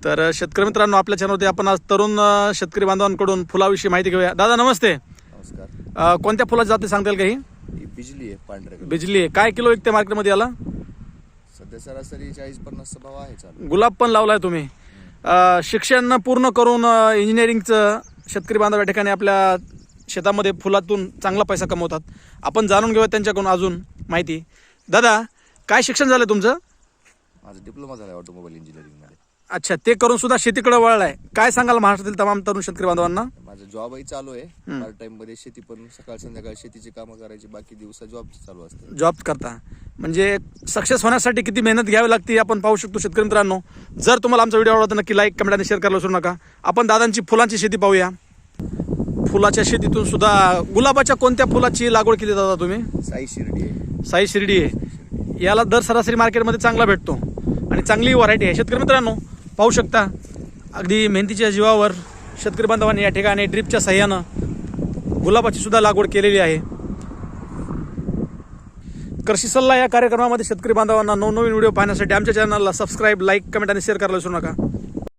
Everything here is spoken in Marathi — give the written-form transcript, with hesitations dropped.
तर शेतकरी मित्रांनो, आपल्या चॅनलवरती आपण आज तरुण शेतकरी बांधवांकडून फुलाविषयी माहिती घेऊया. दादा नमस्ते. नमस्कार. कोणत्या फुलाची जाती सांगता येईल काही? ही बिजली आहे, पांढऱ्या कलर. बिजली आहे. काय किलो विकते मार्केटमध्ये याला? सध्या सरासरी 40-50 भाव आहे चालू. गुलाब पण लावलाय तुम्ही. शिक्षण पूर्ण करून इंजिनिअरिंगचं शेतकरी बांधव या ठिकाणी आपल्या शेतामध्ये फुलातून चांगला पैसा कमवतात. आपण जाणून घेऊया त्यांच्याकडून अजून माहिती. दादा, काय शिक्षण झालं तुमचं? माझा डिप्लोमा झाला ऑटोमोबाईल इंजिनिअरिंग मध्ये. अच्छा, ते करून सुद्धा शेतीकडे वळलाय. काय सांगाल महाराष्ट्रातील तमाम तरुण शेतकरी बांधवांना? माझा जॉबही चालू आहे. पार्ट टाइम मध्ये शेती पण सकाळ संध्याकाळ शेतीची कामं करायची, बाकी दिवसा जॉब चालू असते. जॉब करता म्हणजे सक्सेस होण्यासाठी किती मेहनत घ्यावी लागते आपण पाहू शकतो. शेतकरी मित्रांनो, जर तुम्हाला आमचा व्हिडिओ आवडला तर नक्की लाईक, कमेंट आणि शेअर करायला विसरू नका. आपण दादांची फुलांची शेती पाहूया. फुलाच्या शेतीतून सुद्धा गुलाबाच्या कोणत्या फुलाची लागवड केली दादा तुम्ही? साई शिर्डी आहे. साई शिर्डी आहे. याला दर सरासरी मार्केटमध्ये चांगला भेटतो आणि चांगली व्हरायटी आहे. शेतकरी मित्रांनो पाहू शकता, अगदी मेहनतीच्या जीवावर शेतकरी बांधवांनी या ठिकाणी ड्रिपच्या सहाय्यानं गुलाबाची सुद्धा लागवड केलेली आहे. कृषी सल्ला या कार्यक्रमामध्ये शेतकरी बांधवांना नवनवीन व्हिडिओ पाहण्यासाठी आमच्या चॅनलला सबस्क्राईब, लाईक, कमेंट आणि शेअर करायला विसरू नका.